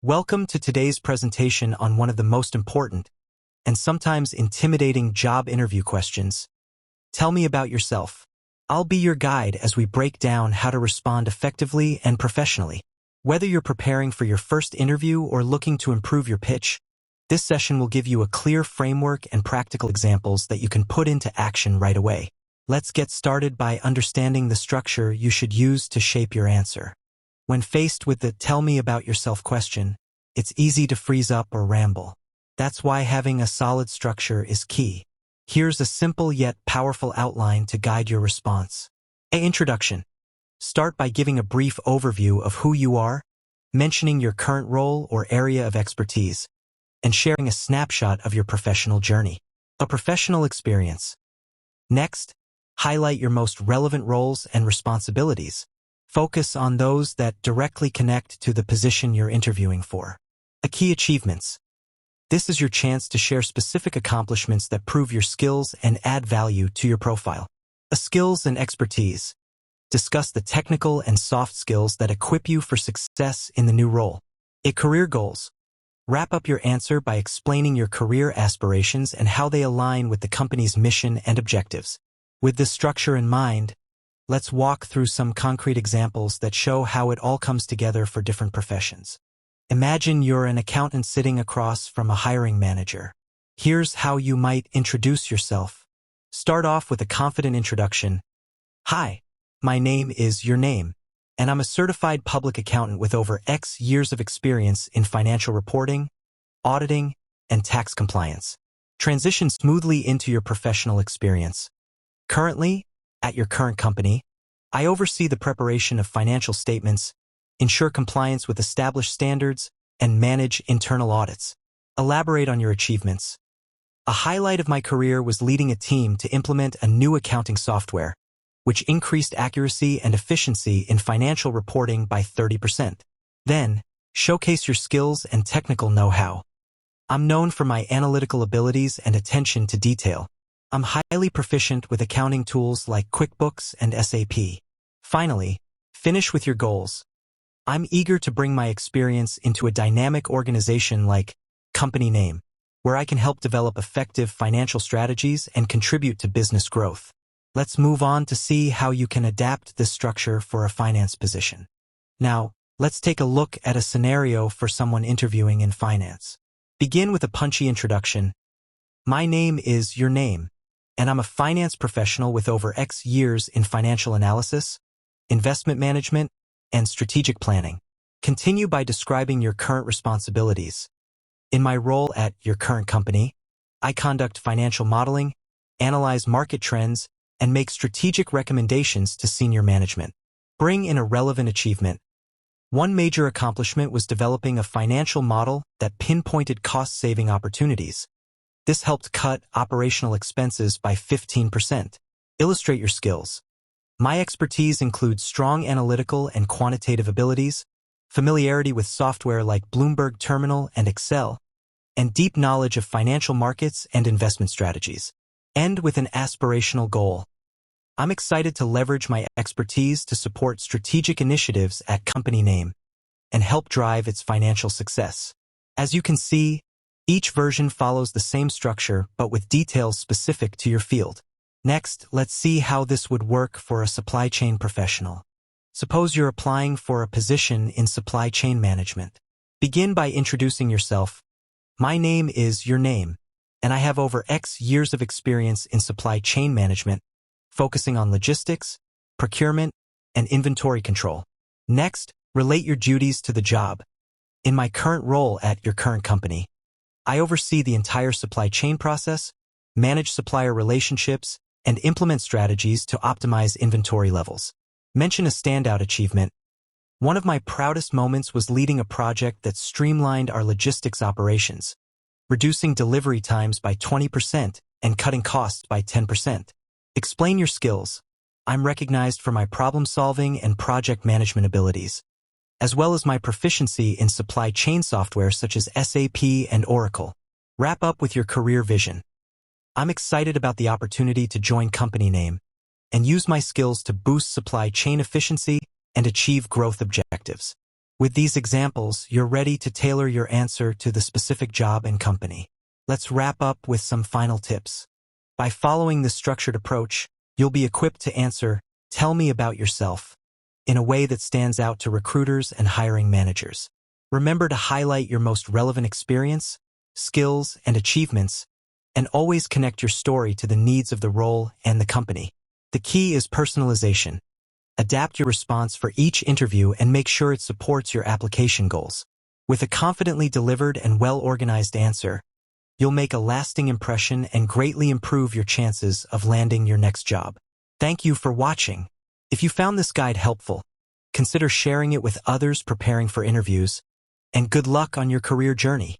Welcome to today's presentation on one of the most important and sometimes intimidating job interview questions. Tell me about yourself. I'll be your guide as we break down how to respond effectively and professionally. Whether you're preparing for your first interview or looking to improve your pitch, this session will give you a clear framework and practical examples that you can put into action right away. Let's get started by understanding the structure you should use to shape your answer. When faced with the "tell me about yourself" question, it's easy to freeze up or ramble. That's why having a solid structure is key. Here's a simple yet powerful outline to guide your response. Introduction. Start by giving a brief overview of who you are, mentioning your current role or area of expertise, and sharing a snapshot of your professional journey. A professional experience. Next, highlight your most relevant roles and responsibilities. Focus on those that directly connect to the position you're interviewing for. Key achievements. This is your chance to share specific accomplishments that prove your skills and add value to your profile. Skills and expertise. Discuss the technical and soft skills that equip you for success in the new role. Career goals. Wrap up your answer by explaining your career aspirations and how they align with the company's mission and objectives. With this structure in mind, let's walk through some concrete examples that show how it all comes together for different professions. Imagine you're an accountant sitting across from a hiring manager. Here's how you might introduce yourself. Start off with a confident introduction. Hi, my name is your name, and I'm a certified public accountant with over X years of experience in financial reporting, auditing, and tax compliance. Transition smoothly into your professional experience. Currently, at your current company, I oversee the preparation of financial statements, ensure compliance with established standards, and manage internal audits. Elaborate on your achievements. A highlight of my career was leading a team to implement a new accounting software, which increased accuracy and efficiency in financial reporting by 30%. Then, showcase your skills and technical know-how. I'm known for my analytical abilities and attention to detail. I'm highly proficient with accounting tools like QuickBooks and SAP. Finally, finish with your goals. I'm eager to bring my experience into a dynamic organization like company name, where I can help develop effective financial strategies and contribute to business growth. Let's move on to see how you can adapt this structure for a finance position. Now, let's take a look at a scenario for someone interviewing in finance. Begin with a punchy introduction. My name is your name, and I'm a finance professional with over X years in financial analysis, investment management, and strategic planning. Continue by describing your current responsibilities. In my role at your current company, I conduct financial modeling, analyze market trends, and make strategic recommendations to senior management. Bring in a relevant achievement. One major accomplishment was developing a financial model that pinpointed cost-saving opportunities. This helped cut operational expenses by 15%. Illustrate your skills. My expertise includes strong analytical and quantitative abilities, familiarity with software like Bloomberg Terminal and Excel, and deep knowledge of financial markets and investment strategies. End with an aspirational goal. I'm excited to leverage my expertise to support strategic initiatives at company name and help drive its financial success. As you can see, each version follows the same structure but with details specific to your field. Next, let's see how this would work for a supply chain professional. Suppose you're applying for a position in supply chain management. Begin by introducing yourself. My name is your name, and I have over X years of experience in supply chain management, focusing on logistics, procurement, and inventory control. Next, relate your duties to the job. In my current role at your current company, I oversee the entire supply chain process, manage supplier relationships, and implement strategies to optimize inventory levels. Mention a standout achievement. One of my proudest moments was leading a project that streamlined our logistics operations, reducing delivery times by 20% and cutting costs by 10%. Explain your skills. I'm recognized for my problem-solving and project management abilities, as well as my proficiency in supply chain software such as SAP and Oracle. Wrap up with your career vision. I'm excited about the opportunity to join company name and use my skills to boost supply chain efficiency and achieve growth objectives. With these examples, you're ready to tailor your answer to the specific job and company. Let's wrap up with some final tips. By following this structured approach, you'll be equipped to answer, "Tell me about yourself," in a way that stands out to recruiters and hiring managers. Remember to highlight your most relevant experience, skills, and achievements, and always connect your story to the needs of the role and the company. The key is personalization. Adapt your response for each interview and make sure it supports your application goals. With a confidently delivered and well-organized answer, you'll make a lasting impression and greatly improve your chances of landing your next job. Thank you for watching. If you found this guide helpful, consider sharing it with others preparing for interviews, and good luck on your career journey.